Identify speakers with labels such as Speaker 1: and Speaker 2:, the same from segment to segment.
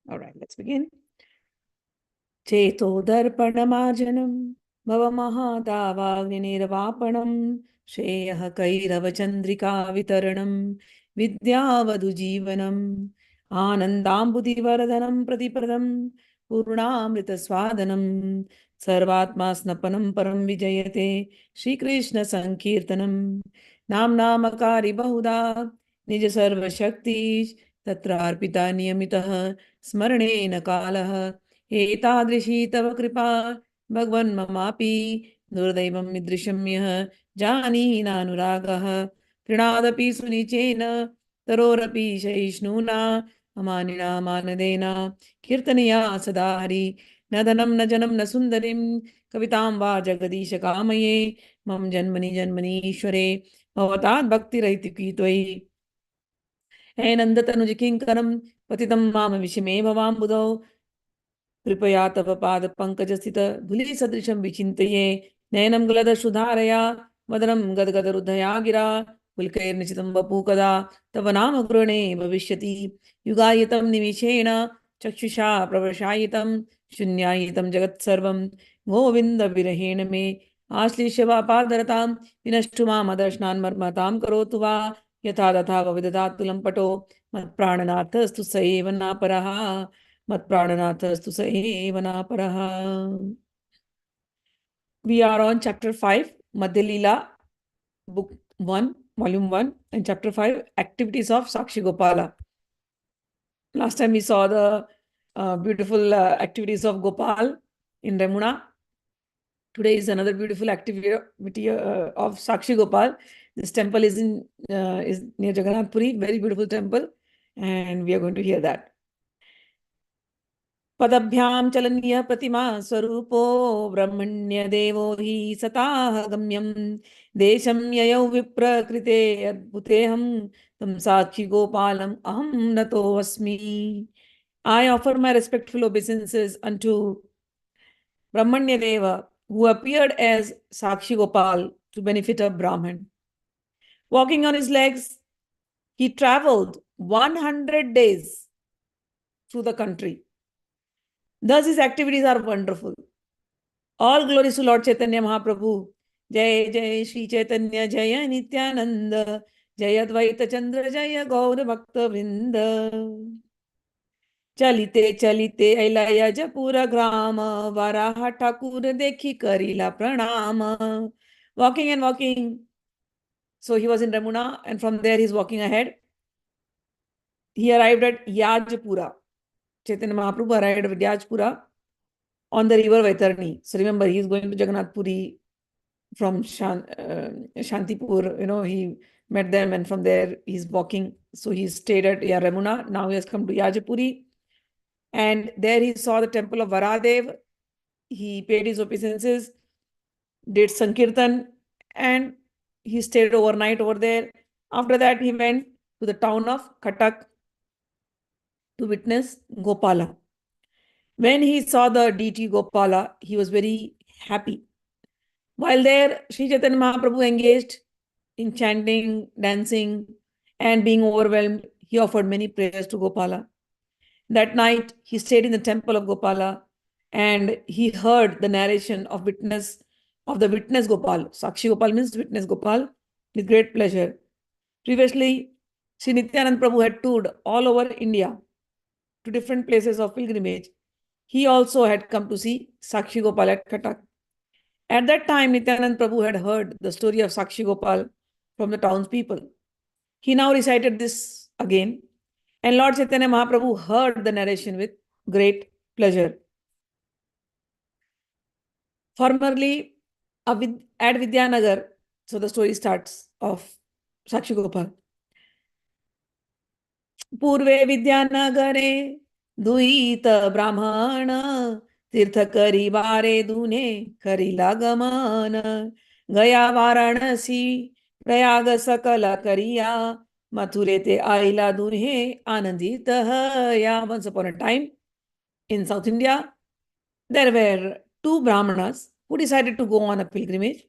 Speaker 1: All right, let's begin. cheto-darpana-marjanam bhava-maha-davagni-nirvapanam shreyah kairava-chandrika vitaranam vidyavadu-jeevanam anandambudivardhanam pratipradam purnamrita-swadanam sarvatma-snapanam param vijayate Shri Krishna Sankirtanam namnamakari bahuda nija sarva-shakti tatra arpita niyamitaha smaranena kalaha एतादृशी तव कृपा भगवन् ममापि दुर्दैवं मीदृशं यः जानीनानुरागः तृणादपि सुनिचेन तरोरपि सहिष्णुना अमानिना मानदेन कीर्तनया सदा हरि न धनं न जनं न सुन्दरीं कवितां वा जगदीश कामये मम जन्मनि जन्मनि ईश्वरे भवतात् भक्तिरैतिकी त्वयि हे नन्दतनुज किङ्करं पतितं माम विषमे भवाम्बुधौ कृपया तव पाद पंकज स्थित धूलि सदृशं विचिन्तये नयनं गलदश्रुधारया वदनं गदगदरुद्धया गिरा पुलकैर्निशितं वपु कदा तव नाम गृणे भविष्यति युगायितं निमिषेण चक्षुषा प्रवशायितं शून्यायितं जगत्सर्वं गोविन्द विरहेण मे आश्लिष्य वा पादरतां विनष्टु मामदर्शनान् मर्मतां करोतु वा यथा तथा विदधातुलं पटो मत्प्राणनाथस्तु स एव नापरः Matprananathasthu sa eva naparaha. We are on chapter 5, Madhya-lila, book 1, volume 1, and chapter 5, activities of Sākṣi-gopāla. Last time we saw the beautiful activities of Gopal in Ramuna. Today is another beautiful activity of Sākṣi-gopāla. This temple is near Jagannath Puri, very beautiful temple, and we are going to hear that. पदभ्यां चलनीय प्रतिमा स्वरूपो ब्रह्मण्य देवो हि सताः गम्यं देशं ययौ विप्रकृते अद्भुतेऽहं तं साक्षी गोपालम् अहं नतोऽस्मि. I offer my respectful obeisances unto Brahmanya Deva, who appeared as Sakshi Gopal to benefit a Brahmin. Walking on his legs, he traveled 100 days through the country. Thus, his activities are wonderful. All glories to Lord Chaitanya Mahaprabhu. Jai Jai Sri Chaitanya Jaya Nityananda Jaya Dvaita Chandra Jaya Gaura Bhakta Vrinda. Chalite Chalite Ailaya Japura Grama Varaha Thakur Dekhi Karila Pranama. Walking and walking. So he was in Ramuna, and from there he's walking ahead. He arrived at Yajpura. Chaitanya Mahaprabhu arrived at Yajpura on the river Vaitarni. So remember, he's going to Jagannath Puri from Shantipur. He met them, and from there he's walking. So he stayed at Ramuna. Now he has come to Yajapuri, and there he saw the temple of Varadev. He paid his obeisances, did Sankirtan, and he stayed overnight over there. After that, he went to the town of Katak to witness Gopala. When he saw the deity Gopala, he was very happy. While there, Sri Chaitanya Mahaprabhu engaged in chanting, dancing, and being overwhelmed. He offered many prayers to Gopala. That night, he stayed in the temple of Gopala, and he heard the narration of the witness Gopal. Sākṣi-gopāla means witness Gopal, with great pleasure. Previously, Sri Nityananda Prabhu had toured all over India to different places of pilgrimage. He also had come to see Sākṣi-gopāla at Katak. At that time, Nityananda Prabhu had heard the story of Sākṣi-gopāla from the townspeople. He now recited this again, and Lord Chaitanya Mahaprabhu heard the narration with great pleasure. Formerly, at Vidyanagar, so the story starts of Sākṣi-gopāla. Purve Vidyanagare Duita Brahmana तीर्थ करी बारे दूने करी लागमान गया वाराणसी प्रयाग सकल करिया मथुरे ते आइला दूहे आनंदित या. Once upon a time in South India, there were two Brahmanas who decided to go on a pilgrimage.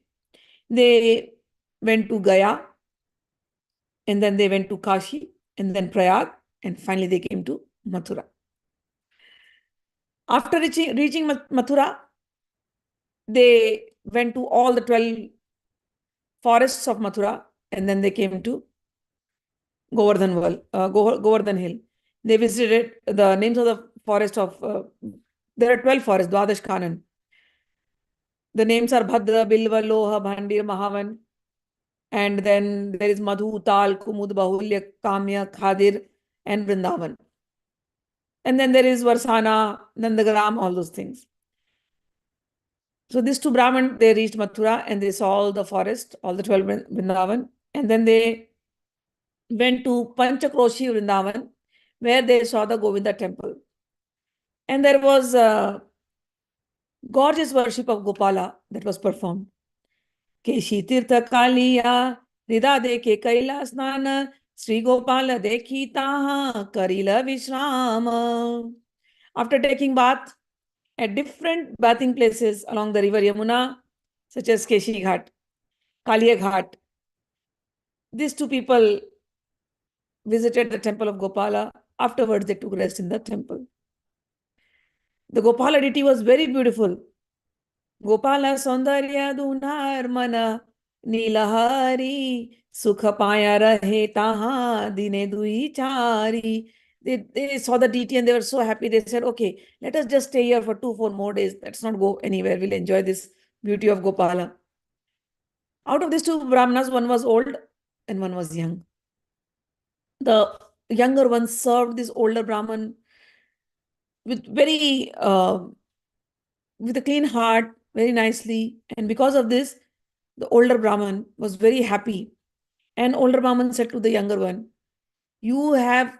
Speaker 1: They went to Gaya, and then they went to Kashi, and then Prayag, and finally they came to Mathura. After reaching Mathura, they went to all the 12 forests of Mathura, and then they came to Govardhan Hill. They visited the names of the forest of, there are 12 forests, Dwadash Kanan. The names are Bhadra, Bilva, Loha, Bhandir, Mahavan. And then there is Madhu, Tal, Kumud, Bahulya, Kamya, Khadir, and Vrindavan. And then there is Varsana, Nandagram, all those things. So these two Brahmin, they reached Mathura and they saw all the forest, all the 12 Vrindavan. And then they went to Panchakroshi Vrindavan, where they saw the Govinda temple. And there was a gorgeous worship of Gopala that was performed. Keshi Tirtha Kaliya, Nida Deke Kaila Snana, Sri Gopala Dekhi Taha, Karila Vishrama. After taking bath at different bathing places along the river Yamuna, such as Keshi Ghat, Kaliya Ghat, these two people visited the temple of Gopala. Afterwards, they took rest in the temple. The Gopala deity was very beautiful. Gopala Saundarya Dunar Mana Nilahari Sukha Paya Rahe Taha Dine Dui Chari. They saw the deity and they were so happy. They said, okay, let us just stay here for 4 more days. Let's not go anywhere. We'll enjoy this beauty of Gopala. Out of these two Brahmanas, one was old and one was young. The younger one served this older Brahman with with a clean heart, very nicely. And because of this, the older Brahman was very happy. And older Brahman said to the younger one, you have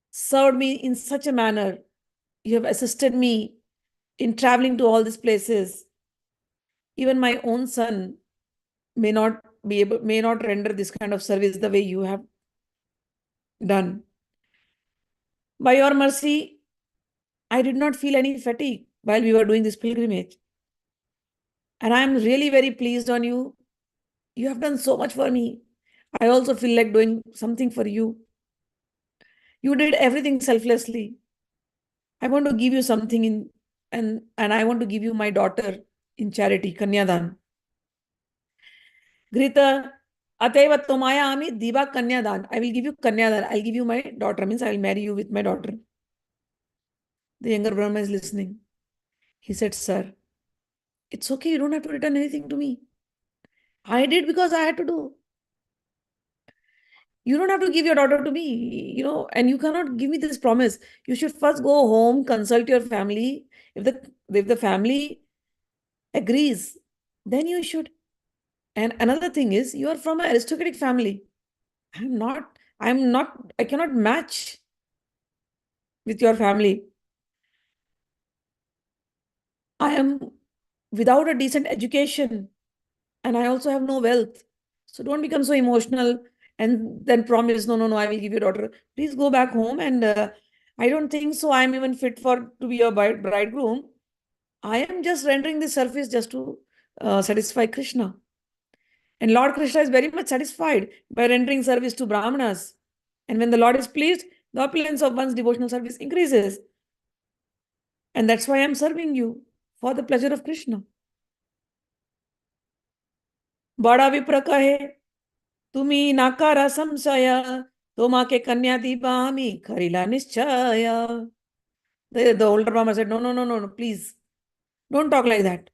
Speaker 1: served me in such a manner. You have assisted me in traveling to all these places. Even my own son may not render this kind of service the way you have done. By your mercy, I did not feel any fatigue while we were doing this pilgrimage. And I am really very pleased on you. You have done so much for me. I also feel like doing something for you. You did everything selflessly. I want to give you something and I want to give you my daughter in charity, Kanyadan. Grita Ateva Tomaya Ami Diva Kanyadan. I will give you Kanyadan. I'll give you my daughter. Means I will marry you with my daughter. The younger Brahma is listening. He said, sir, it's okay. You don't have to return anything to me. I did because I had to do. You don't have to give your daughter to me, and you cannot give me this promise. You should first go home, consult your family. If the family agrees, then you should. And another thing is, you are from an aristocratic family. I cannot match with your family. I am without a decent education and I also have no wealth. So don't become so emotional and then promise, no, I will give you a daughter. Please go back home. And I don't think so I'm even fit to be your bridegroom. I am just rendering this service just to satisfy Krishna. And Lord Krishna is very much satisfied by rendering service to Brahmanas. And when the Lord is pleased, the opulence of one's devotional service increases. And that's why I'm serving you for the pleasure of Krishna. Bada Vipra kahe, tumi nakara samsaya, toma ke kanya dibami kharila nischaya. The older Brahma said, no, please. Don't talk like that.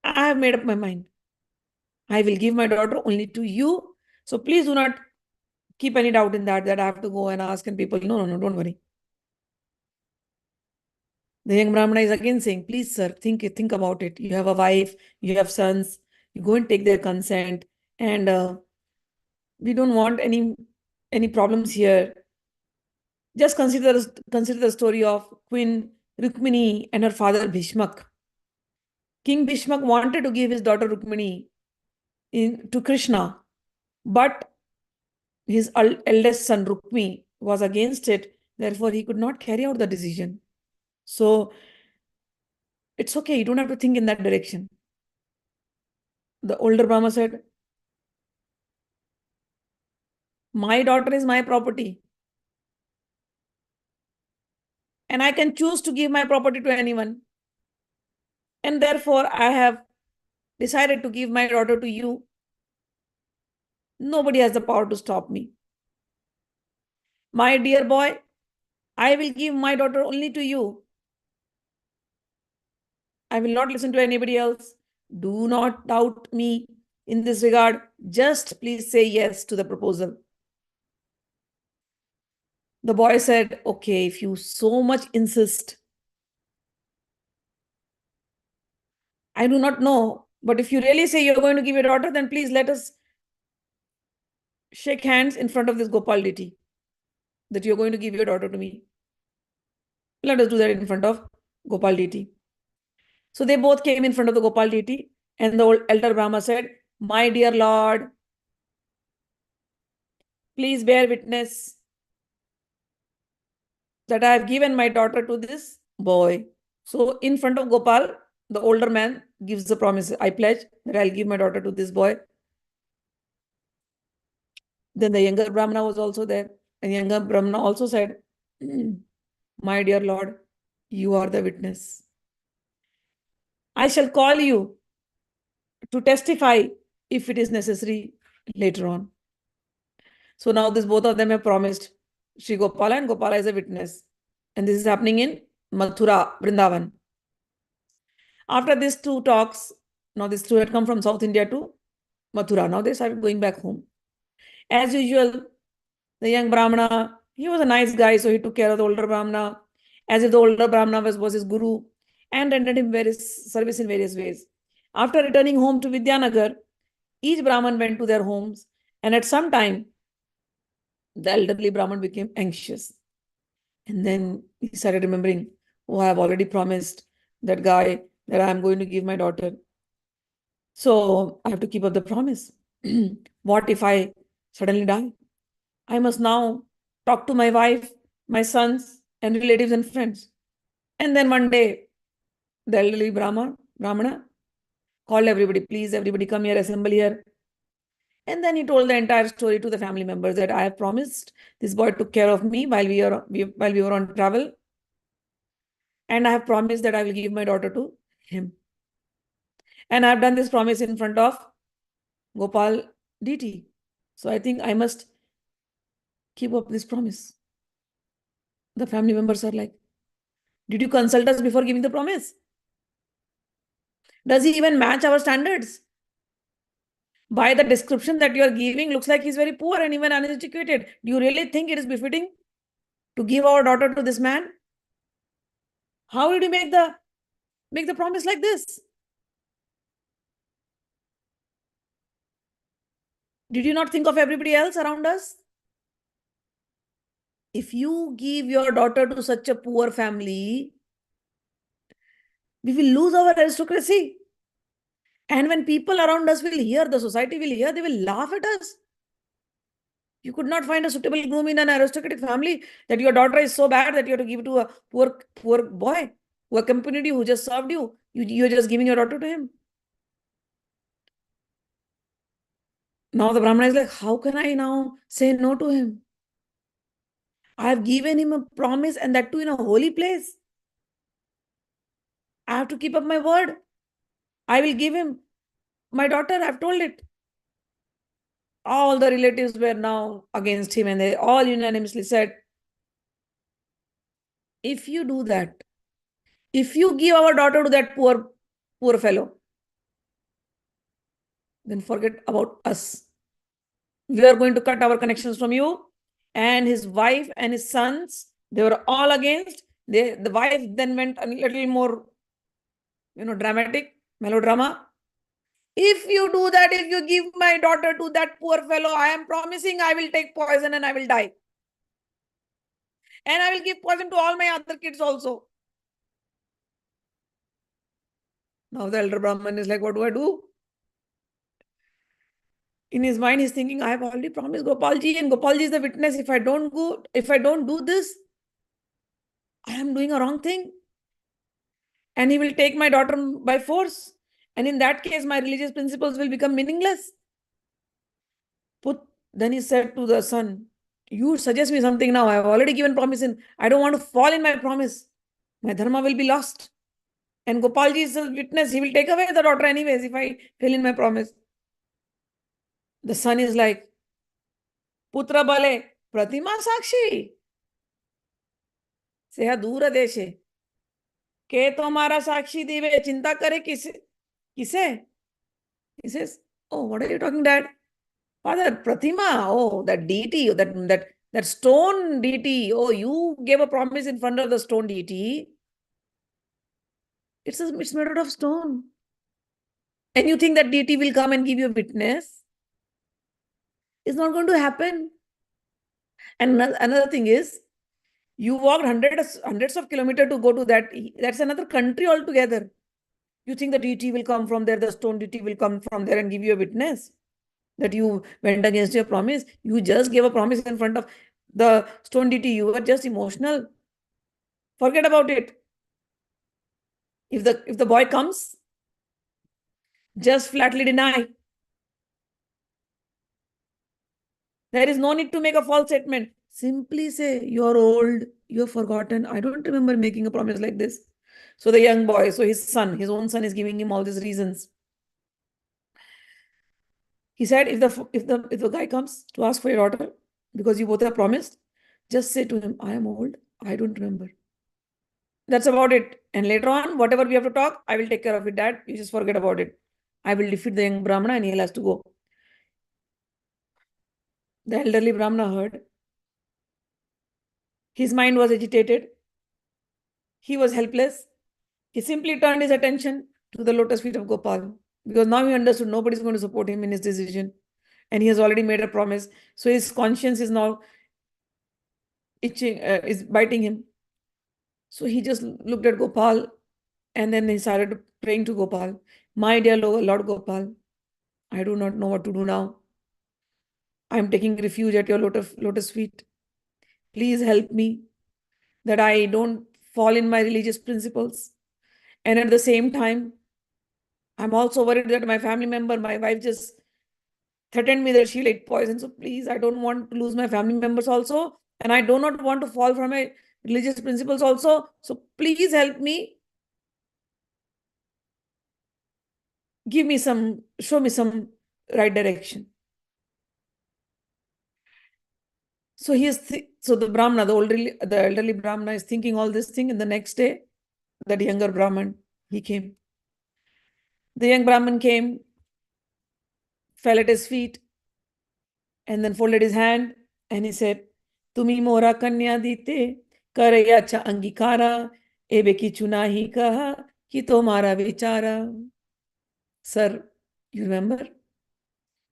Speaker 1: I have made up my mind. I will give my daughter only to you. So please do not keep any doubt in that I have to go and ask and people. No, don't worry. The young Brahmana is again saying, please, sir, think about it. You have a wife, you have sons, you go and take their consent. And we don't want any problems here. Just consider the story of Queen Rukmini and her father Bhishmak. King Bhishmak wanted to give his daughter Rukmini to Krishna, but his eldest son Rukmi was against it. Therefore, he could not carry out the decision. So it's okay. You don't have to think in that direction. The older Brahma said, my daughter is my property. and I can choose to give my property to anyone. And therefore, I have decided to give my daughter to you. Nobody has the power to stop me. My dear boy, I will give my daughter only to you. I will not listen to anybody else. Do not doubt me in this regard. Just please say yes to the proposal. The boy said, okay, if you so much insist, I do not know, but if you really say you're going to give your daughter, then please let us shake hands in front of this Gopal deity, that you're going to give your daughter to me. Let us do that in front of Gopal deity. So they both came in front of the Gopal deity, and the old elder Brahma said, my dear Lord, please bear witness that I have given my daughter to this boy. So in front of Gopal, the older man gives the promise, I pledge that I'll give my daughter to this boy. Then the younger Brahmana was also there. And younger Brahmana also said, my dear Lord, you are the witness. I shall call you to testify if it is necessary later on. So now this both of them have promised Sri Gopala, and Gopala is a witness. And this is happening in Mathura, Vrindavan. After these two talks, now these two had come from South India to Mathura. Now they started going back home. As usual, the young Brahmana, he was a nice guy, so he took care of the older Brahmana, as if the older Brahmana was his guru, and rendered him various service in various ways. After returning home to Vidyanagar, each Brahman went to their homes, and at some time, the elderly Brahman became anxious. And then he started remembering, oh, I have already promised that guy that I am going to give my daughter. So I have to keep up the promise. What if I suddenly die? I must now talk to my wife, my sons, and relatives and friends. And then one day, the elderly Brahmana called everybody, please, everybody come here, assemble here. And then he told the entire story to the family members that I have promised this boy took care of me while we were on travel. And I have promised that I will give my daughter to him. And I have done this promise in front of Gopal deity. So I think I must keep up this promise. The family members are like, did you consult us before giving the promise? Does he even match our standards? By the description that you are giving, looks like he's very poor and even uneducated. Do you really think it is befitting to give our daughter to this man? How did you make the promise like this? Did you not think of everybody else around us? If you give your daughter to such a poor family, we will lose our aristocracy. And when people around us will hear, the society will hear, they will laugh at us. You could not find a suitable groom in an aristocratic family, that your daughter is so bad that you have to give it to a poor boy who accompanied you, who just served you. You're just giving your daughter to him. Now the Brahmana is like, how can I now say no to him? I have given him a promise, and that too in a holy place. I have to keep up my word. I will give him my daughter. I've told it. All the relatives were now against him, and they all unanimously said, if you do that, if you give our daughter to that poor fellow, then forget about us. We are going to cut our connections from you. And his wife and his sons, they were all against. The wife then went a little more, dramatic, melodrama. If you do that, if you give my daughter to that poor fellow, I am promising I will take poison and I will die. And I will give poison to all my other kids also. Now the elder Brahman is like, what do I do? In his mind, he's thinking, I have already promised Gopalji, and Gopalji is the witness. If I don't do this, I am doing a wrong thing. And he will take my daughter by force. And in that case, my religious principles will become meaningless. Then he said to the son, You suggest me something now. I have already given promise in. I don't want to fall in my promise. My dharma will be lost. And Gopalji is a witness. He will take away the daughter anyways if I fail in my promise. The son is like, Putra bale, Pratima Sakshi. Seha dura deshe. Ke tomara Sakshi dive. Chinta kare kise? He says, oh, what are you talking, Dad? Father, Pratima. Oh, that deity, that stone deity. Oh, you gave a promise in front of the stone deity. It's made out of stone. And you think that deity will come and give you a witness? It's not going to happen. And another thing is, you walked hundreds of kilometers to go to that. That's another country altogether. You think the deity will come from there, the stone deity will come from there and give you a witness that you went against your promise. You just gave a promise in front of the stone deity. You were just emotional. Forget about it. If the boy comes, just flatly deny. There is no need to make a false statement. Simply say, you're old, you're forgotten. I don't remember making a promise like this. So the young boy, so his own son is giving him all these reasons. He said, if the guy comes to ask for your daughter, because you both have promised, just say to him, I am old, I don't remember. That's about it. And later on, whatever we have to talk, I will take care of it, Dad. You just forget about it. I will defeat the young Brahmana and he has to go. The elderly Brahmana heard. His mind was agitated. He was helpless. He simply turned his attention to the lotus feet of Gopal because now he understood nobody is going to support him in his decision. And he has already made a promise. So his conscience is now itching, is biting him. So he just looked at Gopal and then he started praying to Gopal. My dear Lord Gopal, I do not know what to do now. I am taking refuge at your lotus feet. Please help me that I don't fall in my religious principles. And at the same time, I'm also worried that my family member, my wife just threatened me that she'll eat poison. So please, I don't want to lose my family members also. And I do not want to fall from my religious principles also. So please help me. Show me some right direction. So so the Brahmana, the elderly Brahmana is thinking all this thing. And the next day, that younger Brahman, he came. The young Brahman came, fell at his feet, and then folded his hand and he said, Tumi mora kanya dite, karaya cha angikara, ebe kichu nahi kaha, ki tomara vichara. Sir, you remember?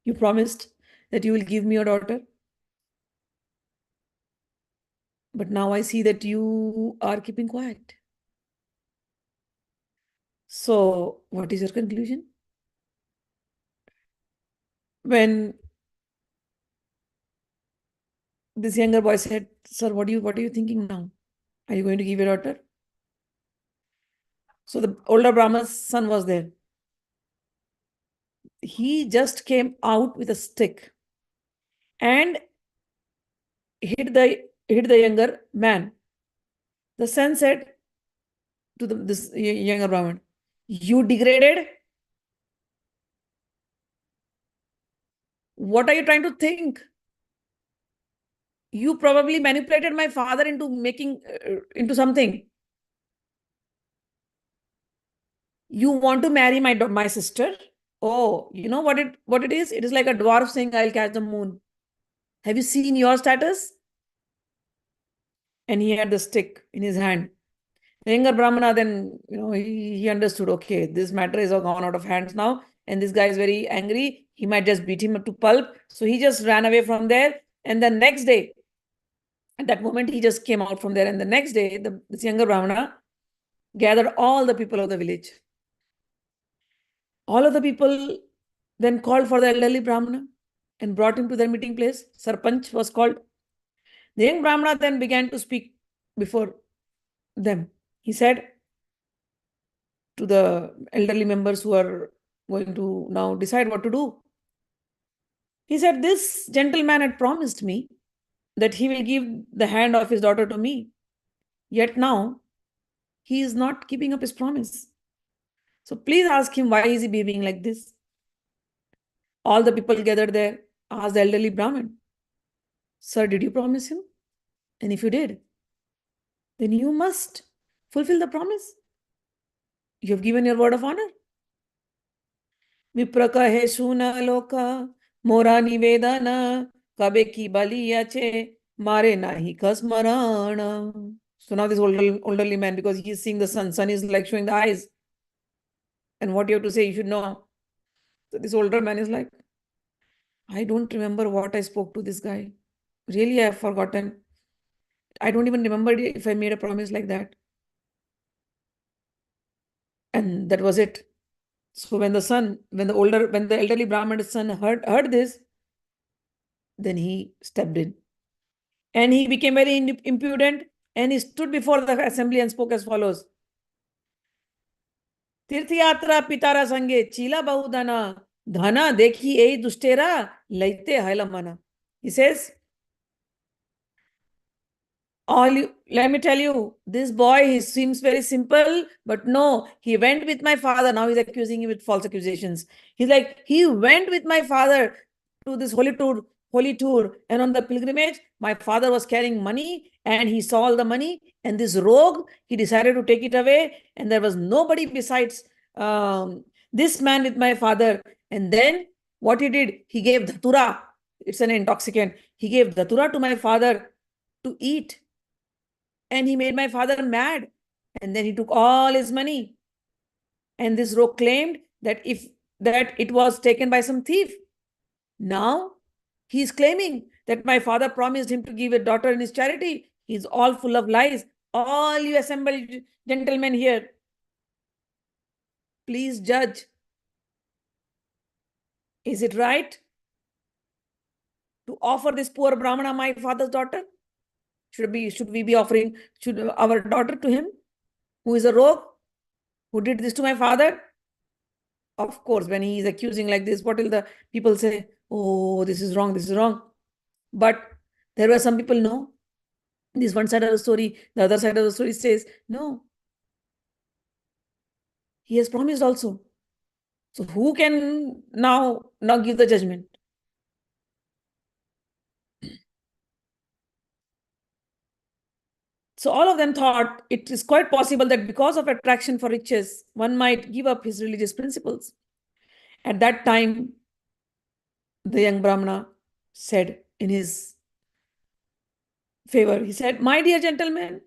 Speaker 1: You promised that you will give me your daughter. But now I see that you are keeping quiet. So, what is your conclusion? When this younger boy said, Sir, what are you thinking now? Are you going to give your daughter? So the older Brahma's son was there. He just came out with a stick and hit the younger man. The son said to this younger Brahman, you degraded? What are you trying to think? You probably manipulated my father into making into something. You want to marry my sister? Oh, you know what it is? It is like a dwarf saying, I'll catch the moon. Have you seen your status? And he had the stick in his hand. The younger Brahmana then, he understood, okay, this matter is gone out of hands now. And this guy is very angry. He might just beat him to pulp. So he just ran away from there. And the next day, at that moment, he just came out from there. And the next day, this younger Brahmana gathered all the people of the village. All of the people then called for the elderly Brahmana and brought him to their meeting place. Sarpanch was called. The young Brahmana then began to speak before them. He said to the elderly members who are going to now decide what to do. He said, this gentleman had promised me that he will give the hand of his daughter to me. Yet now, he is not keeping up his promise. So please ask him, why is he behaving like this? All the people gathered there asked the elderly Brahmin, Sir, did you promise him? And if you did, then you must fulfill the promise. You have given your word of honor. विप्र कहे सुन लोक मोरा निवेदन कबे की बलियाचे मारे नाही कसमरण. So now this elderly man, because he is seeing the sun, sun is like showing the eyes, and what you have to say, you should know. So this older man is like, I don't remember what I spoke to this guy. Really, I have forgotten. I don't even remember if I made a promise like that. And that was it. So when the elderly Brahman's son heard this, then he stepped in. And he became very impudent, and he stood before the assembly and spoke as follows. Tirthayatra pitara sange chila bahudana dhana dekhi ei dustera laite hailamana. He says, let me tell you, this boy, he seems very simple, but no, he went with my father. Now he's accusing him with false accusations. He's like, he went with my father to this holy tour, and on the pilgrimage, my father was carrying money, and he saw all the money, and this rogue, he decided to take it away, and there was nobody besides this man with my father. And then what he did, he gave dhatura. It's an intoxicant. He gave dhatura to my father to eat. And he made my father mad. And then he took all his money. And this rogue claimed that it was taken by some thief. Now he is claiming that my father promised him to give a daughter in his charity. He's all full of lies. All you assembled gentlemen here, please judge. Is it right to offer this poor Brahmana my father's daughter? Should we be offering our daughter to him, who is a rogue, who did this to my father? Of course, when he is accusing like this, what will the people say? Oh, this is wrong, this is wrong. But there were some people, no. This one side of the story, the other side of the story says, no. He has promised also. So who can now give the judgment? So all of them thought it is quite possible that because of attraction for riches, one might give up his religious principles. At that time, the young Brahmana said in his favor, he said, my dear gentlemen,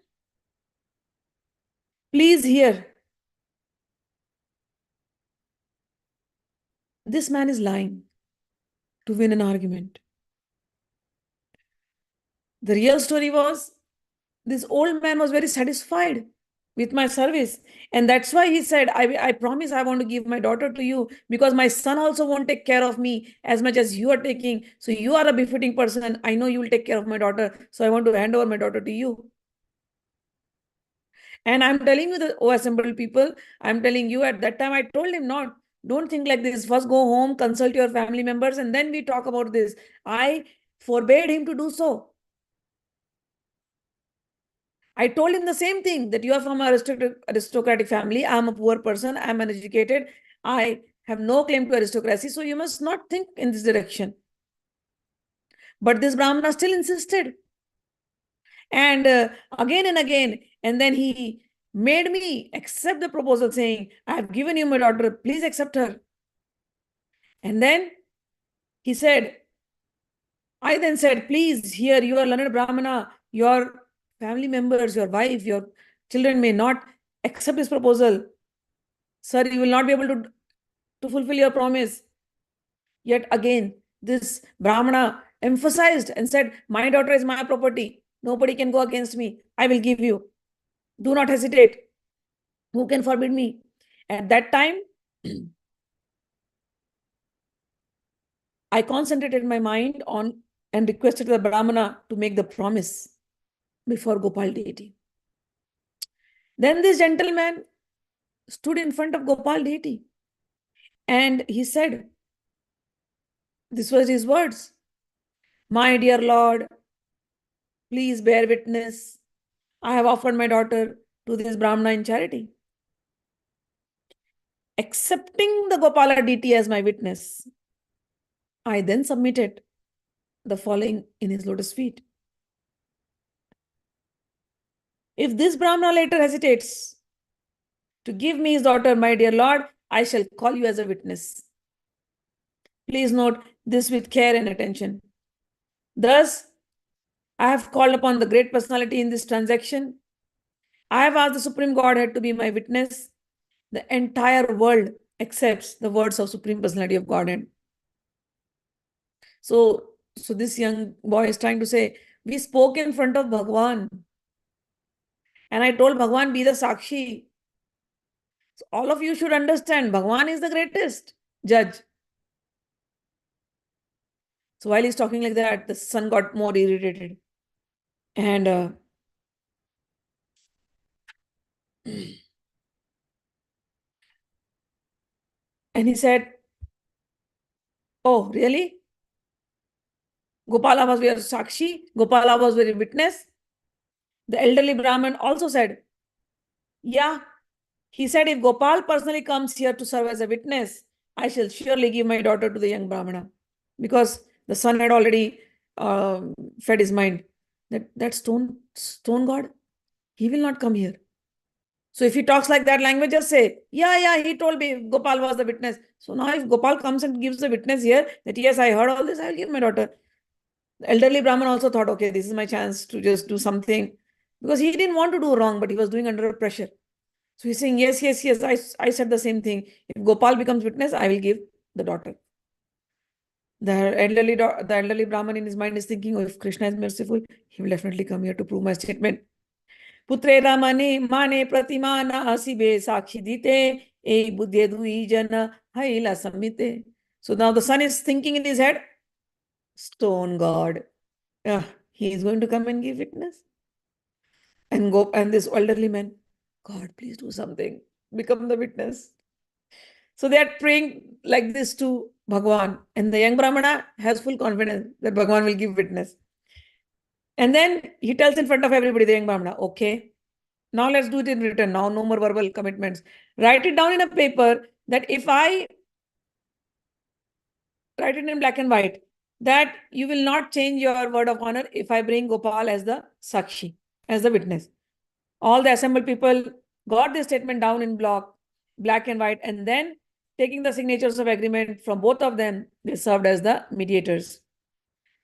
Speaker 1: please hear. This man is lying to win an argument. The real story was, this old man was very satisfied with my service. And that's why he said, I promise I want to give my daughter to you, because my son also won't take care of me as much as you are taking. So you are a befitting person. I know you will take care of my daughter. So I want to hand over my daughter to you. And I'm telling you, the assembled people, I'm telling you, at that time I told him, don't think like this. First go home, consult your family members, and then we talk about this. I forbade him to do so. I told him the same thing, that you are from an aristocratic family. I'm a poor person. I'm uneducated. I have no claim to aristocracy. So you must not think in this direction. But this Brahmana still insisted. And again and again. And then he made me accept the proposal, saying, I have given you my daughter. Please accept her. And then he said, I then said, please, here you are learned Brahmana. Your family members, your wife, your children may not accept this proposal. Sir, you will not be able to fulfill your promise. Yet again, this Brahmana emphasized and said, my daughter is my property. Nobody can go against me. I will give you. Do not hesitate. Who can forbid me? At that time, I concentrated my mind on and requested the Brahmana to make the promise before Gopal deity. Then this gentleman stood in front of Gopal deity and he said, this was his words, my dear Lord, please bear witness. I have offered my daughter to this Brahmana in charity. Accepting the Gopala deity as my witness, I then submitted the following in his lotus feet. If this Brahmana later hesitates to give me his daughter, my dear Lord, I shall call you as a witness. Please note this with care and attention. Thus, I have called upon the great personality in this transaction. I have asked the Supreme Godhead to be my witness. The entire world accepts the words of Supreme Personality of Godhead. So this young boy is trying to say, we spoke in front of Bhagwan. And I told Bhagwan, be the Sakshi. So all of you should understand, Bhagwan is the greatest judge. So while he's talking like that, the son got more irritated. And he said, oh, really? Gopala was very Sakshi. Gopala was very witness. The elderly Brahmin also said, yeah. He said, if Gopal personally comes here to serve as a witness, I shall surely give my daughter to the young Brahmana. Because the son had already fed his mind that stone god, he will not come here. So if he talks like that language, just say, yeah, he told me Gopal was the witness. So now if Gopal comes and gives the witness here, that yes, I heard all this, I'll give my daughter. The elderly Brahman also thought, okay, this is my chance to just do something. Because he didn't want to do wrong, but he was doing under pressure. So he's saying, yes, I said the same thing. If Gopal becomes witness, I will give the daughter. The elderly Brahman in his mind is thinking, oh, if Krishna is merciful, he will definitely come here to prove my statement. Putre Ramane Mane Pratimana Asibe Sakshi Dite E Buddhe Dui Jana Haila Samite. So now the son is thinking in his head, stone god. He is going to come and give witness. And this elderly man, God, please do something. Become the witness. So they are praying like this to Bhagwan. And the young Brahmana has full confidence that Bhagwan will give witness. And then he tells in front of everybody, the young Brahmana, okay, now let's do it in written. Now no more verbal commitments. Write it down in a paper that if I write it in black and white, that you will not change your word of honor if I bring Gopal as the Sakshi, as the witness. All the assembled people got this statement down in black and white, and then taking the signatures of agreement from both of them, they served as the mediators.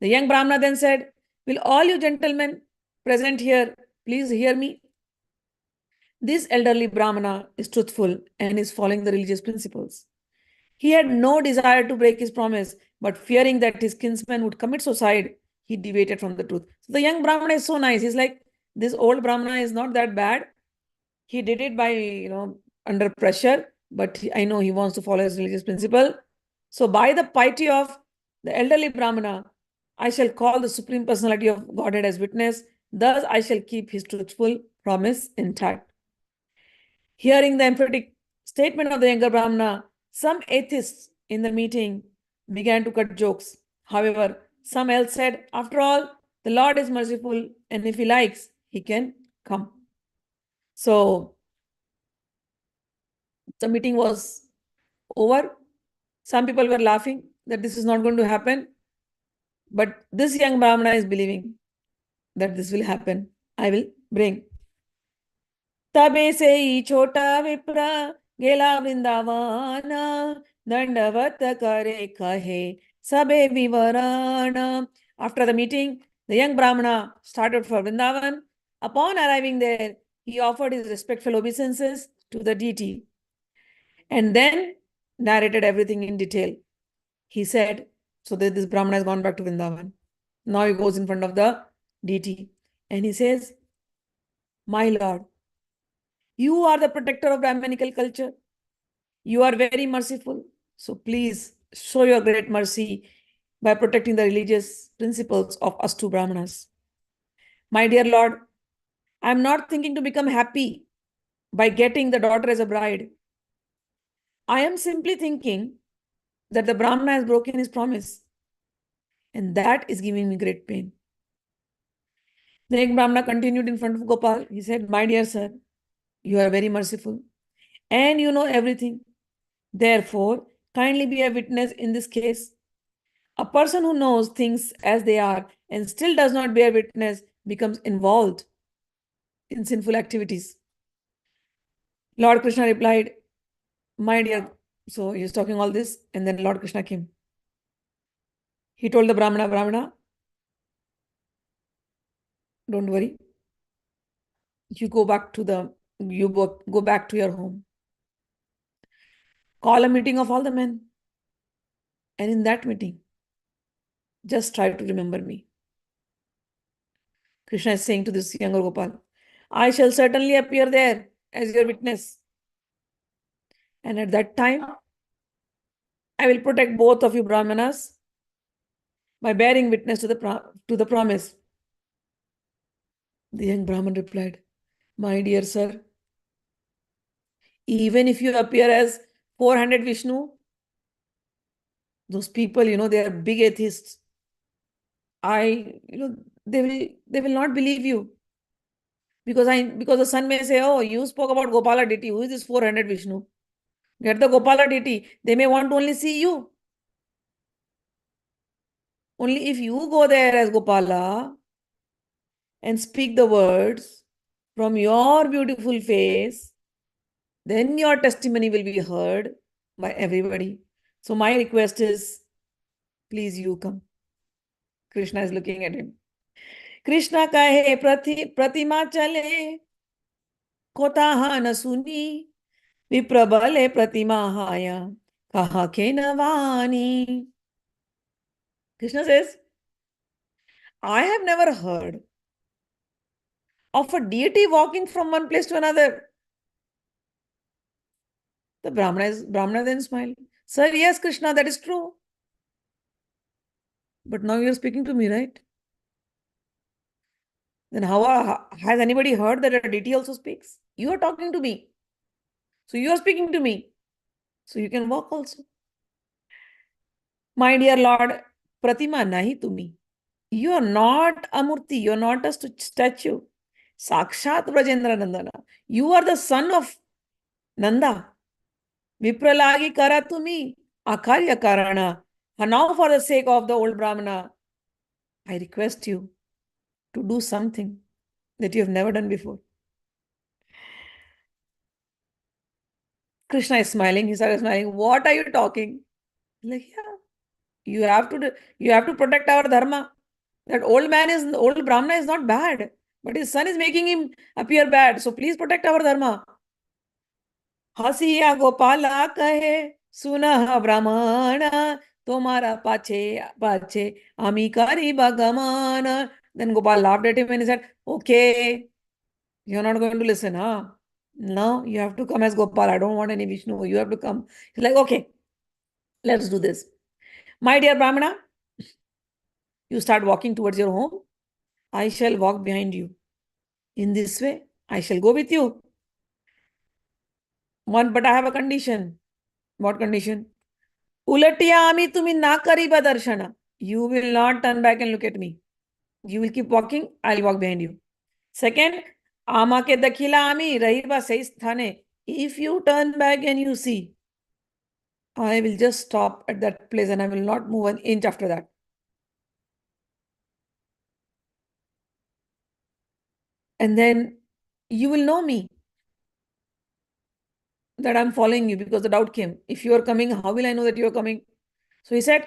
Speaker 1: The young Brahmana then said, will all you gentlemen present here please hear me? This elderly Brahmana is truthful and is following the religious principles. He had no desire to break his promise, but fearing that his kinsman would commit suicide, he deviated from the truth. So the young Brahmana is so nice. He's like, this old Brahmana is not that bad. He did it by, under pressure, but I know he wants to follow his religious principle. So by the piety of the elderly Brahmana, I shall call the Supreme Personality of Godhead as witness. Thus, I shall keep his truthful promise intact. Hearing the emphatic statement of the younger Brahmana, some atheists in the meeting began to cut jokes. However, some else said, after all, the Lord is merciful, and if he likes, he can come. So the meeting was over. Some people were laughing that this is not going to happen. But this young Brahmana is believing that this will happen. I will bring. तबे से ही छोटा विप्र गेला वृंदावन दंडवत करे कहे सबे विवरण. After the meeting, the young Brahmana started for Vrindavan. Upon arriving there, he offered his respectful obeisances to the deity and then narrated everything in detail. He said, so that this Brahmana has gone back to Vrindavan. Now he goes in front of the deity and he says, my Lord, you are the protector of Brahminical culture. You are very merciful. So please show your great mercy by protecting the religious principles of us two Brahmanas. My dear Lord, I am not thinking to become happy by getting the daughter as a bride. I am simply thinking that the Brahmana has broken his promise. And that is giving me great pain. The young Brahmana continued in front of Gopal. He said, "My dear sir, you are very merciful and you know everything. Therefore, kindly be a witness in this case. A person who knows things as they are and still does not bear witness becomes involved in sinful activities." Lord Krishna replied, "My dear," so he was talking all this, and then Lord Krishna came. He told the Brahmana, "Brahmana, don't worry. You go back to go back to your home. Call a meeting of all the men. And in that meeting, just try to remember me." Krishna is saying to this younger Gopal, "I shall certainly appear there as your witness. And at that time, I will protect both of you Brahmanas by bearing witness to the promise." The young Brahman replied, "My dear sir, even if you appear as 400 Vishnu, those people, they are big atheists. They will not believe you. Because the son may say, 'Oh, you spoke about Gopala deity. Who is this 400 Vishnu? Get the Gopala deity.' They may want to only see you. Only if you go there as Gopala and speak the words from your beautiful face, then your testimony will be heard by everybody. So my request is, please you come." Krishna is looking at him. Krishna kahe pratima chale, kota na suni, viprabale pratima haya, kaha ke navani. Krishna says, "I have never heard of a deity walking from one place to another." The Brahmana then smiled. "Sir, yes, Krishna, that is true. But now you're speaking to me, right? Then how has anybody heard that a deity also speaks? You are talking to me. So you are speaking to me. So you can walk also." "My dear Lord, Pratima nahi tumi. You are not a murti. You are not a statue. Sakshat Brajendra Nandana. You are the son of Nanda. Vipralagi kara tumi. Akarya karana. And now for the sake of the old Brahmana, I request you to do something that you have never done before." Krishna is smiling. He started smiling. "What are you talking?" Like, yeah, you have to protect our dharma. That old Brahmana is not bad, but his son is making him appear bad. So please protect our dharma. हसिया गोपाला कहे, "सुनह ब्राह्मण, तुम्हारा पाछे पाछे आमी करी भगवान." Then Gopal laughed at him and he said, "Okay, you're not going to listen, huh? No, you have to come as Gopal. I don't want any Vishnu. You have to come." He's like, "Okay, let's do this. My dear Brahmana, you start walking towards your home. I shall walk behind you. In this way, I shall go with you. But I have a condition." "What condition?" "Ulatiya ami tumi na kariba darshana." You will not turn back and look at me. You will keep walking. I'll walk behind you. Second, "Ama ke dakhila ami rahiba sei sthane." If you turn back and you see, I will just stop at that place and I will not move an inch after that. And then you will know me, that I'm following you, because the doubt came. If you are coming, how will I know that you are coming? So he said,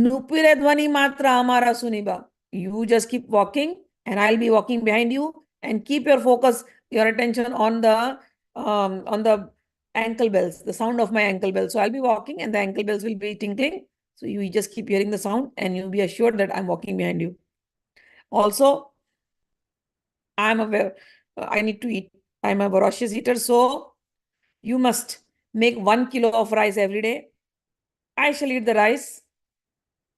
Speaker 1: "Nupire dhvani matra amara suniba." You just keep walking and I'll be walking behind you, and keep your focus, your attention on the ankle bells, the sound of my ankle bells. So I'll be walking and the ankle bells will be tinkling. So you just keep hearing the sound and you'll be assured that I'm walking behind you. Also, I'm aware, I need to eat. I'm a voracious eater. So you must make 1 kilo of rice every day. I shall eat the rice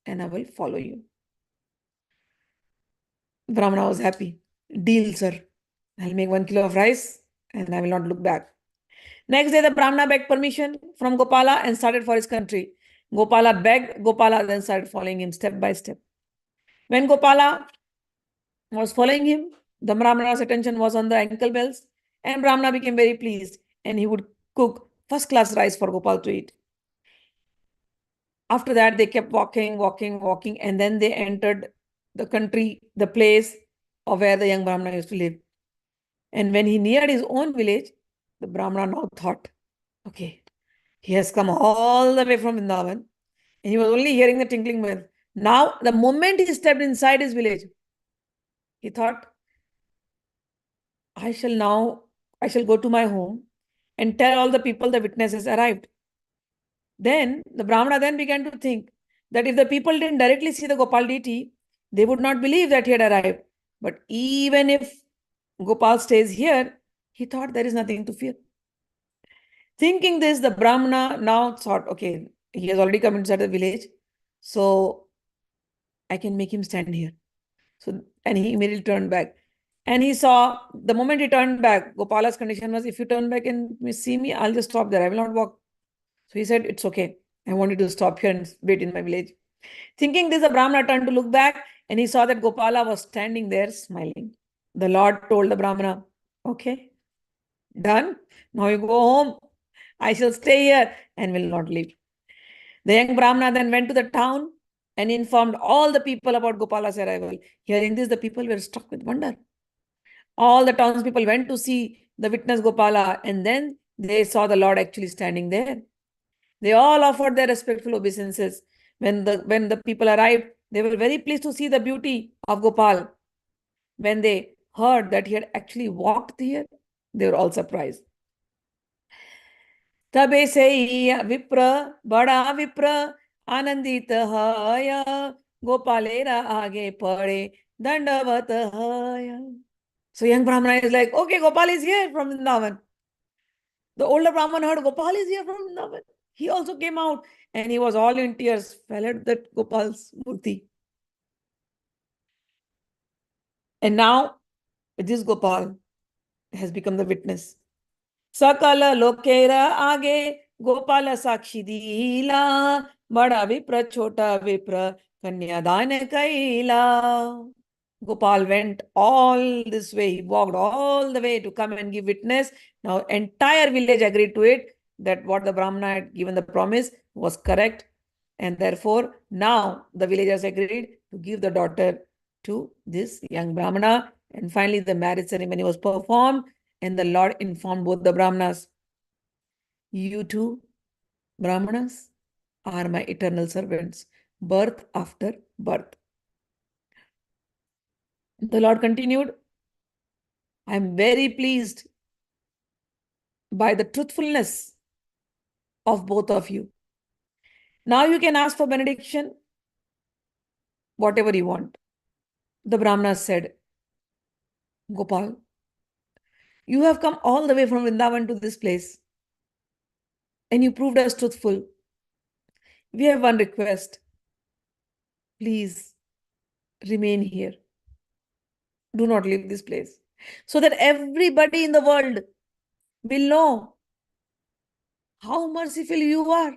Speaker 1: and I will follow you. Brahmana was happy. "Deal, sir. I'll make 1 kilo of rice and I will not look back." Next day, the Brahmana begged permission from Gopala and started for his country. Gopala begged, Gopala then started following him step by step. When Gopala was following him, The Brahmana's attention was on the ankle bells, and Brahmana became very pleased, and he would cook first-class rice for Gopal to eat. After that, they kept walking, and then they entered the country, the place of where the young Brahmana used to live. And when he neared his own village, the Brahmana now thought, okay, he has come all the way from Vrindavan, and he was only hearing the tinkling bell. Now, the moment he stepped inside his village, he thought, I shall go to my home and tell all the people the witness has arrived. Then the Brahmana then began to think that if the people didn't directly see the Gopal deity, they would not believe that he had arrived. But even if Gopal stays here, he thought there is nothing to fear. Thinking this, the Brahmana now thought, okay, he has already come inside the village, so I can make him stand here. So, and he immediately turned back. And he saw, the moment he turned back, Gopala's condition was, if you turn back and see me, I'll just stop there. I will not walk. So he said, it's okay. I want you to stop here and wait in my village. Thinking this, the Brahmana turned to look back, and he saw that Gopala was standing there smiling. The Lord told the Brahmana, okay, done. Now you go home. I shall stay here and will not leave. The young Brahmana then went to the town and informed all the people about Gopala's arrival. Hearing this, the people were struck with wonder. All the townspeople went to see the witness Gopala, and then they saw the Lord actually standing there. They all offered their respectful obeisances. When the people arrived, they were very pleased to see the beauty of Gopal. When they heard that he had actually walked here, they were all surprised. तबे से विप्र बड़ा विप्र आनंदित है गोपालेरा आगे पड़े दंडवत है. So young Brahmana is like, okay, Gopal is here from Vrindavan. The older Brahmana heard Gopal is here from Vrindavan. He also came out and he was all in tears, fell at that Gopal's murti. And now this Gopal has become the witness. Sakala lokera age Gopala Sākṣi-dila bada vipra chota vipra kanyadan kaila. Gopal went all this way. He walked all the way to come and give witness. Now entire village agreed to it, that what the Brahmana had given the promise was correct. And therefore, now the villagers agreed to give the daughter to this young Brahmana. And finally, the marriage ceremony was performed. And the Lord informed both the Brahmanas, you two Brahmanas are my eternal servants, birth after birth. The Lord continued, I am very pleased by the truthfulness of both of you. Now you can ask for benediction, whatever you want. The Brahmanas said, Gopal, you have come all the way from Vrindavan to this place, and you proved us truthful. We have one request. Please remain here. Do not leave this place, so that everybody in the world will know how merciful you are.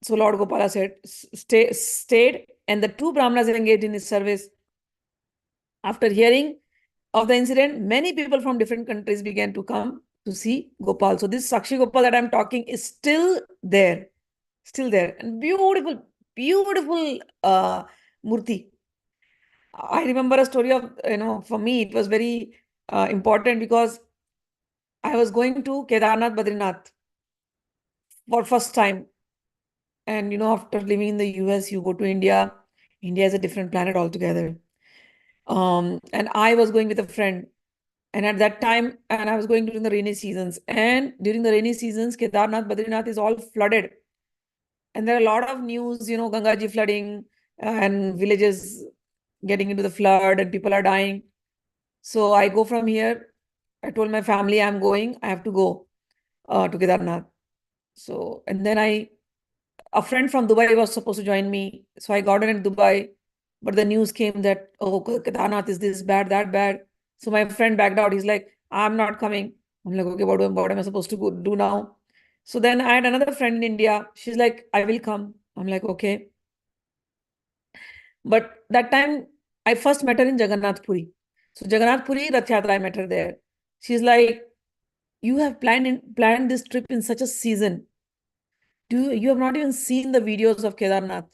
Speaker 1: So Lord Gopala said, stayed, and the two Brahmanas engaged in his service. After hearing of the incident, many people from different countries began to come to see Gopal. So this Sakshi-Gopal that I'm talking is still there. And beautiful, beautiful murti. I remember a story of, for me, it was very important because I was going to Kedarnath, Badrinath for first time. And, after living in the US, you go to India. India is a different planet altogether. And I was going with a friend. And at that time, and I was going during the rainy seasons. And during the rainy seasons, Kedarnath, Badrinath is all flooded. And there are a lot of news, Gangaji flooding and villages getting into the flood and people are dying. So I go from here. I told my family I'm going. I have to go to Kedarnath. So, and then a friend from Dubai was supposed to join me. So I got in Dubai. But the news came that, oh, Kedarnath is this bad, that bad. So my friend backed out. He's like, I'm not coming. I'm like, okay, what am I supposed to do now? So then I had another friend in India. She's like, I will come. I'm like, okay. But that time, I first met her in Jagannath Puri. So Jagannath Puri, Rath Yatra, I met her there. She's like, you have planned this trip in such a season. You have not even seen the videos of Kedarnath.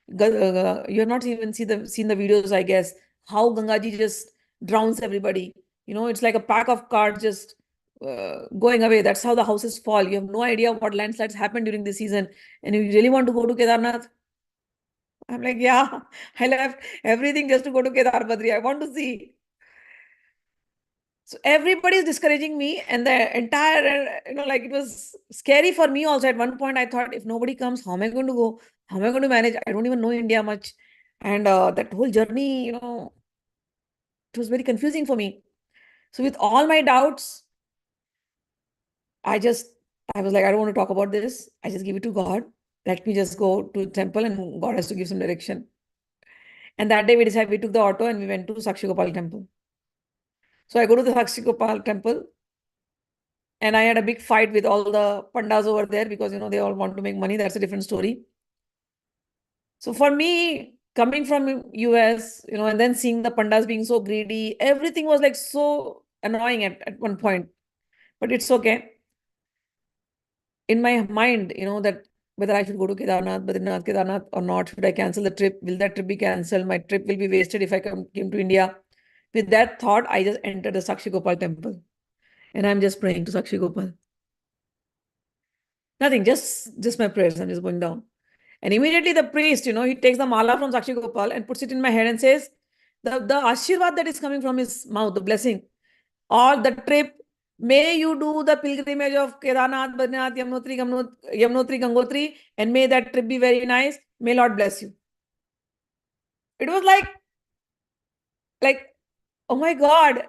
Speaker 1: You have not even seen the videos, I guess, how Gangaji just drowns everybody. It's like a pack of cards just going away. That's how the houses fall. You have no idea what landslides happen during the season. And you really want to go to Kedarnath? I'm like, yeah, I left everything just to go to Kedar Badri. I want to see. So everybody is discouraging me, and the entire, like it was scary for me also. At one point, I thought, if nobody comes, how am I going to go? How am I going to manage? I don't even know India much. And that whole journey, it was very confusing for me. So with all my doubts, I just, I was like, I don't want to talk about this. I just give it to God. Let me just go to the temple and God has to give some direction. And that day we took the auto and we went to Sākṣi-gopāla temple. So I go to the Sākṣi-gopāla temple and I had a big fight with all the pandas over there because, they all want to make money. That's a different story. So for me, coming from US, and then seeing the pandas being so greedy, everything was like so annoying at one point. But it's okay. In my mind, that whether I should go to Kedarnath, Badrinath, Kedarnath or not, should I cancel the trip? Will that trip be cancelled? My trip will be wasted if I came to India. With that thought, I just entered the Sakshi Gopal temple and I'm just praying to Sakshi Gopal. Nothing, just my prayers. I'm just going down. And immediately the priest, he takes the mala from Sakshi Gopal and puts it in my head and says, the Ashirvad that is coming from his mouth, the blessing, all the trip, may you do the pilgrimage of Kedarnath, Badrinath, Yamunotri, Gangotri, and may that trip be very nice. May Lord bless you. It was like, oh my God,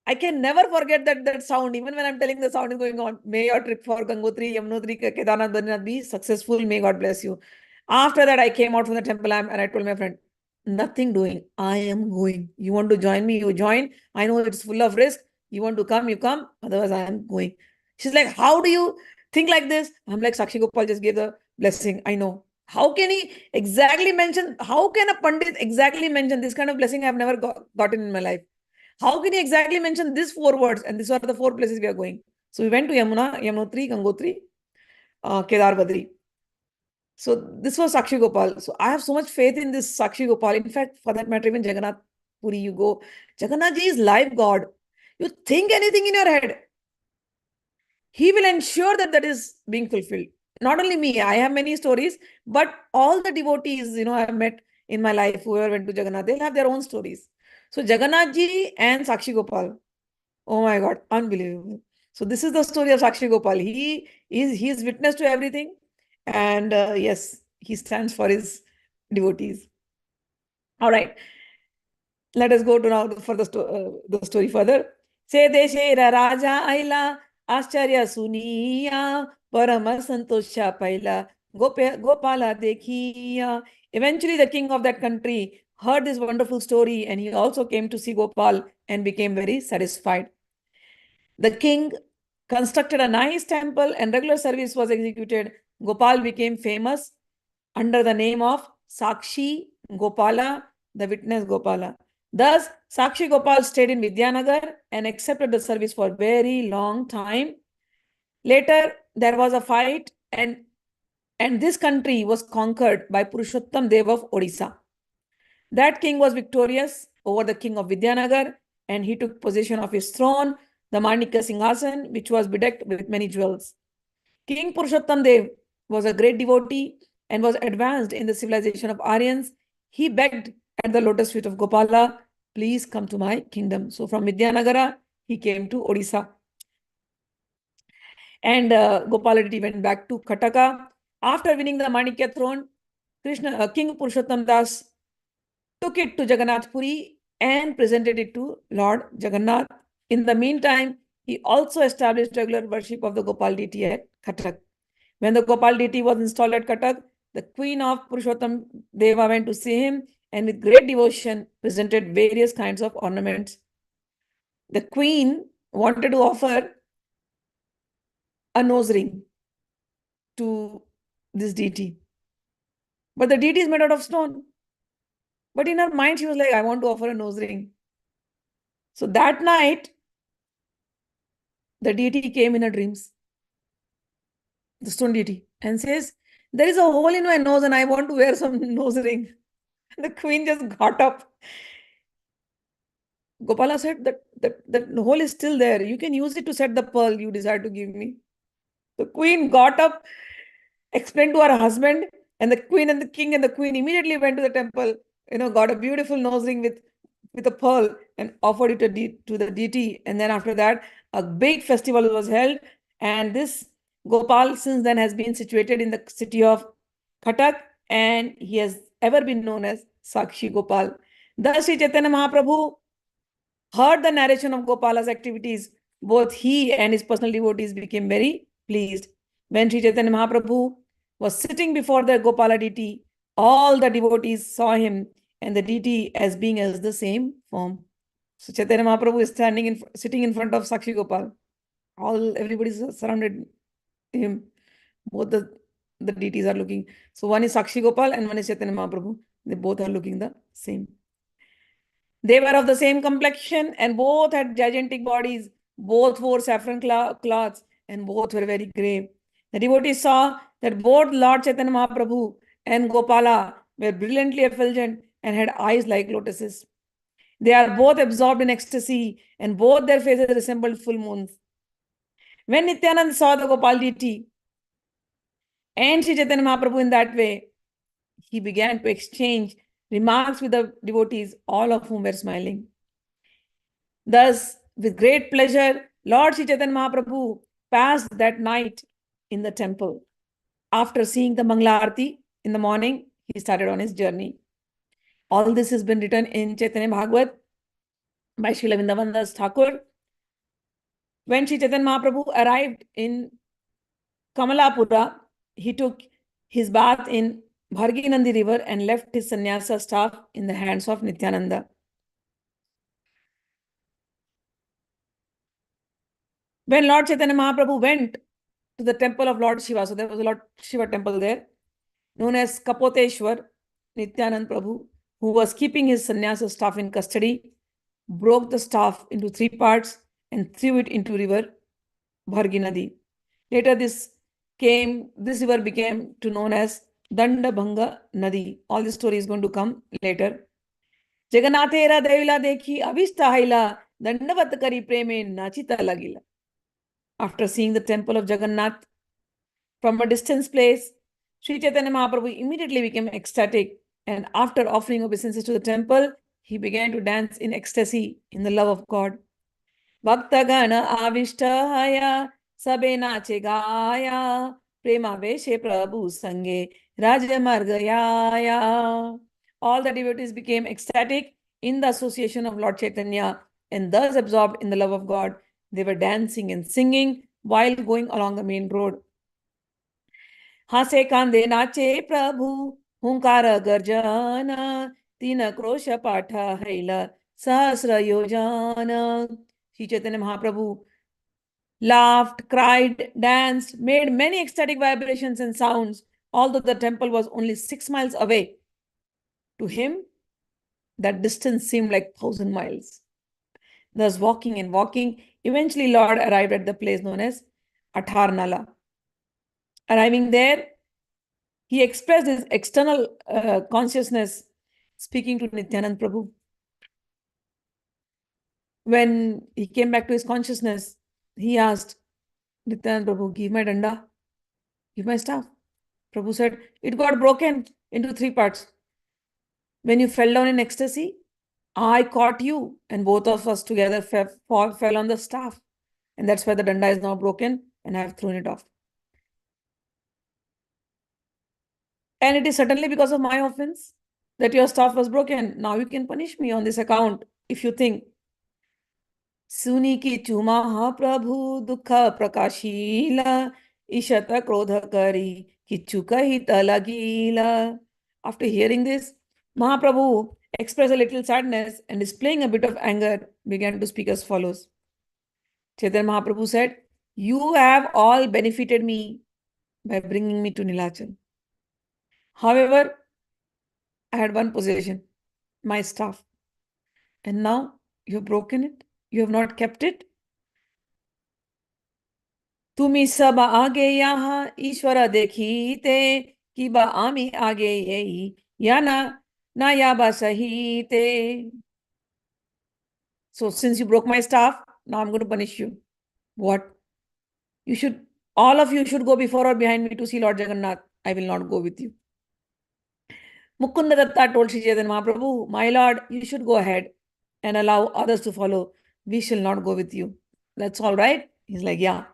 Speaker 1: I can never forget that sound. Even when I'm telling the sound is going on, may your trip for Gangotri, Yamunotri, Kedarnath, Badrinath be successful. May God bless you. After that, I came out from the temple and I told my friend, nothing doing. I am going. You want to join me? You join. I know it's full of risk. You want to come? You come. Otherwise, I am going. She's like, how do you think like this? I'm like, Sakshi Gopal just gave the blessing. I know. How can he exactly mention? How can a Pandit exactly mention this kind of blessing? I've never gotten in my life. How can he exactly mention these 4 words? And these are the 4 places we are going. So we went to Yamuna, Yamunotri, Gangotri, Kedar Badri. So this was Sakshi Gopal. So I have so much faith in this Sakshi Gopal. In fact, for that matter, even Jagannath Puri, you go. Jagannath ji is live God. You think anything in your head, he will ensure that is being fulfilled. Not only me, I have many stories, but all the devotees, I have met in my life, whoever went to Jagannath, they'll have their own stories. So Jagannath ji and Sakshi Gopal. Oh my God, unbelievable. So this is the story of Sakshi Gopal. He is witness to everything. And yes, he stands for his devotees. All right, let us go to now for the story further. Se deshera raja aila, ascharya suniya, parama santosha paila, Gopala dekhiya. Eventually, the king of that country heard this wonderful story and he also came to see Gopal and became very satisfied. The king constructed a nice temple and regular service was executed. Gopal became famous under the name of Sākṣi-gopāla, the witness Gopala. Thus, Sakshi Gopal stayed in Vidyanagar and accepted the service for a very long time. Later, there was a fight and this country was conquered by Purushottam Dev of Odisha. That king was victorious over the king of Vidyanagar and he took possession of his throne, the Manikya Singhasan, which was bedecked with many jewels. King Purushottam Dev was a great devotee and was advanced in the civilization of Aryans. He begged at the lotus feet of Gopala, please come to my kingdom. So from Vidyanagara, he came to Odisha. And Gopala Reddy went back to Kataka. After winning the Manikya throne, King Purushottam Das took it to Jagannath Puri and presented it to Lord Jagannath. In the meantime, he also established regular worship of the Gopal deity at Katak. When the Gopal deity was installed at Katak, the queen of Purushottam Deva went to see him and with great devotion presented various kinds of ornaments. The queen wanted to offer a nose ring to this deity. But the deity is made out of stone. But in her mind, she was like, I want to offer a nose ring. So that night, the deity came in her dreams, the stone deity, and says, there is a hole in my nose and I want to wear some nose ring. The queen just got up. Gopala said that the hole is still there. You can use it to set the pearl you desire to give me. The queen got up, explained to her husband, and the queen and the king and the queen immediately went to the temple, got a beautiful nose ring with a pearl and offered it to the deity. And then after that, a big festival was held. And this Gopal since then has been situated in the city of Khatak, and he has ever been known as Sākṣi-Gopāla. Thus, Sri Chaitanya Mahaprabhu heard the narration of Gopala's activities. Both he and his personal devotees became very pleased. When Sri Chaitanya Mahaprabhu was sitting before the Gopala deity, all the devotees saw him and the deity as being as the same form. So Chaitanya Mahaprabhu is sitting in front of Sakshi Gopal. Everybody is surrounded him. Both the deities are looking. So one is Sakshi Gopal and one is Chaitanya Mahaprabhu. They both are looking the same. They were of the same complexion and both had gigantic bodies. Both wore saffron cloths and both were very grave. The devotees saw that both Lord Chaitanya Mahaprabhu and Gopala were brilliantly effulgent and had eyes like lotuses. They are both absorbed in ecstasy and both their faces resembled full moons. When Nityanand saw the Gopal deity and Sri Chaitanya Mahaprabhu in that way, he began to exchange remarks with the devotees, all of whom were smiling. Thus, with great pleasure, Lord Sri Chaitanya Mahaprabhu passed that night in the temple. After seeing the Mangala Aarti in the morning, he started on his journey. All this has been written in Chaitanya Bhagavat by Srila Vrindavan Das Thakur. When Sri Chaitanya Mahaprabhu arrived in Kamalapura, he took his bath in Bhargi river and left his sannyasa staff in the hands of Nityananda. When Lord Chaitanya Mahaprabhu went to the temple of Lord Shiva, so there was a Lord Shiva temple there, known as Kapoteshwar, Nityanand Prabhu, who was keeping his sannyasa staff in custody, broke the staff into 3 parts and threw it into river Bhargi Nadi. Later, this river became to known as Dandabhanga Nadi. All this story is going to come later. Jagannathera Devila dekhi avishta haila dandavat kari preme nachita lagila. After seeing the temple of Jagannath from a distant place, Sri Chaitanya Mahaprabhu immediately became ecstatic, and after offering obeisances to the temple, he began to dance in ecstasy in the love of God. Bhaktagana avishtahaya sabe nache gaya prema veshe prabhu sange rajamargayaya. All the devotees became ecstatic in the association of Lord Chaitanya and thus absorbed in the love of God. They were dancing and singing while going along the main road. Hase kande nache prabhu hunkara garjana tina krosha patha haila sahasra yojana. Sri Chaitanya Mahaprabhu laughed, cried, danced, made many ecstatic vibrations and sounds, although the temple was only 6 miles away. To him, that distance seemed like 1,000 miles. Thus, walking and walking, eventually Lord arrived at the place known as Antya-lila. Arriving there, he expressed his external consciousness, speaking to Nityanand Prabhu. When he came back to his consciousness, he asked Nityanand Prabhu, give my danda, give my staff. Prabhu said, it got broken into 3 parts. When you fell down in ecstasy, I caught you and both of us together fell on the staff. And that's why the danda is now broken and I have thrown it off. And it is certainly because of my offense that your staff was broken. Now you can punish me on this account if you think. Suni ki chuma prabhu dukha prakashila ishata krodha kari kichu kahita lagila. After hearing this, Mahaprabhu expressed a little sadness and displaying a bit of anger began to speak as follows. Chaitanya Mahaprabhu said, you have all benefited me by bringing me to Nilachal. However, I had one possession. my staff. And now you have broken it. You have not kept it. Tumi sab aage yaha Ishvara dekhite ki ba ami aage yehi yana na ya ba sahite. So since you broke my staff, now I'm going to punish you. What? You should, all of you should go before or behind me to see Lord Jagannath. I will not go with you. Mukunda Datta told Sri Chaitanya Mahaprabhu, my Lord, you should go ahead and allow others to follow. We shall not go with you. That's all right? He's like, yeah.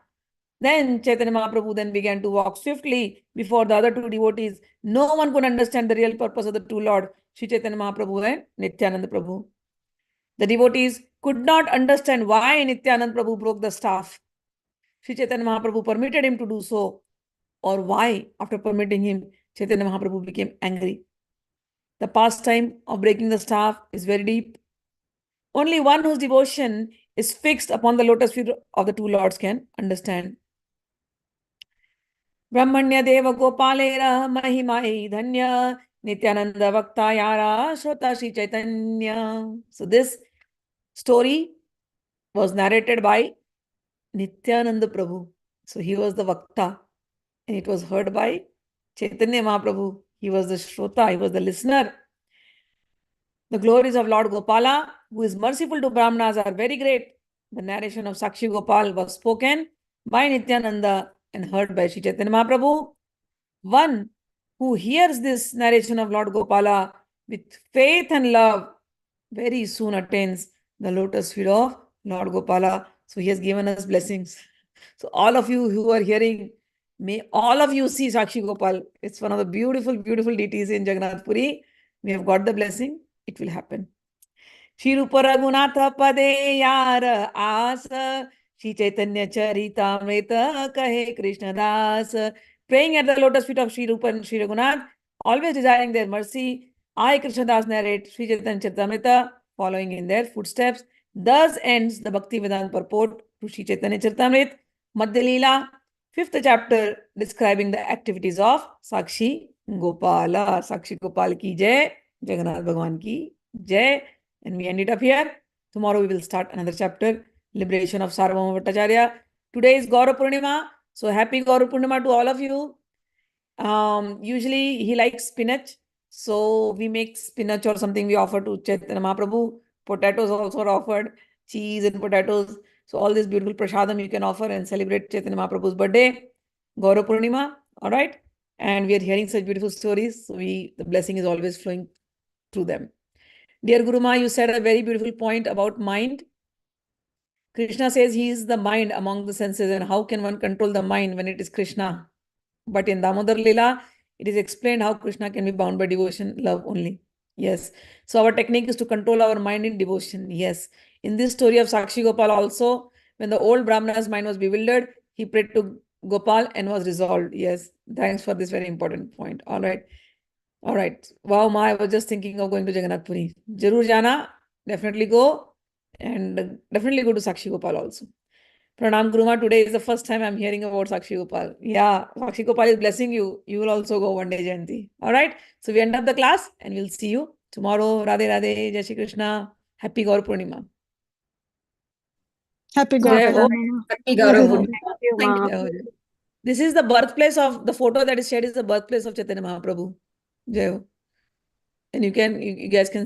Speaker 1: Then Chaitanya Mahaprabhu then began to walk swiftly before the other two devotees. No one could understand the real purpose of the two Lord, Sri Chaitanya Mahaprabhu and Nityananda Prabhu. The devotees could not understand why Nityananda Prabhu broke the staff. Sri Chaitanya Mahaprabhu permitted him to do so, or why, after permitting him, Chaitanya Mahaprabhu became angry. The pastime of breaking the staff is very deep. Only one whose devotion is fixed upon the lotus feet of the two lords can understand. Brahmanya Deva Gopalera Mahimai Dhanya Nityananda Vaktayara Shrota Sri Chaitanya. So this story was narrated by Nityananda Prabhu. So he was the Vakta and it was heard by Chaitanya Mahaprabhu. He was the Shrota, he was the listener. The glories of Lord Gopala, who is merciful to Brahmanas, are very great. The narration of Sakshi Gopal was spoken by Nityananda and heard by Sri Chaitanya Mahaprabhu. One who hears this narration of Lord Gopala with faith and love very soon attains the lotus feet of Lord Gopala. So he has given us blessings. So all of you who are hearing, may all of you see Sakshi Gopal. It's one of the beautiful, beautiful deities in Jagannath Puri. We have got the blessing. It will happen. Shri Rupa Raghunatha Pade Yar As Sri Chaitanya Charitamrita Kahe Krishnadas. Praying at the lotus feet of Shri Rupa and Shri Raghunath, always desiring their mercy, I, Krishnadas, narrate Sri Chaitanya Charitamrita, following in their footsteps. Thus ends the Bhakti Vedanta purport to Sri Chaitanya Charitamrita, Madhya-lila, 5th chapter, describing the activities of Sākṣi-gopāla. Sakshi Gopal ki jai, Jagannath Bhagwan ki jai. And we end it up here. Tomorrow we will start another chapter, Liberation of Sarvabhauma Bhattacharya. Today is Gaura Purnima. So happy Gaura Purnima to all of you. Usually he likes spinach. So we make spinach or something we offer to Chaitanya Mahaprabhu. Potatoes also are offered, cheese and potatoes. So all this beautiful prasadam you can offer and celebrate Chaitanya Mahaprabhu's birthday, Gaura Purnima. All right. And we are hearing such beautiful stories. So the blessing is always flowing through them. Dear Guru Ma, you said a very beautiful point about mind. Krishna says he is the mind among the senses, and how can one control the mind when it is Krishna? But in Damodar-lila, it is explained how Krishna can be bound by devotion, love only. Yes. So our technique is to control our mind in devotion. Yes. In this story of Sākṣi-Gopāla also, when the old Brahmana's mind was bewildered, he prayed to Gopal and was resolved. Yes. Thanks for this very important point. All right. All right. Wow, Ma, I was just thinking of going to Jagannath Puri. Jarur Jana, definitely go. And definitely go to Sākṣi-Gopāla also. Pranam Guruma, today is the first time I'm hearing about Sākṣi-Gopāla. Yeah, Sākṣi-Gopāla is blessing you. You will also go one day, Jayanti. All right. So we end up the class and we'll see you tomorrow. Radhe Radhe, Jai Shri Krishna. Happy Gaur Purnima.
Speaker 2: Happy
Speaker 1: Jai Ho.
Speaker 3: Happy Gaur Purnima.
Speaker 1: Thank you. This is the birthplace of, the photo that is shared is the birthplace of Chaitanya Mahaprabhu. Jai Ho. And you guys can see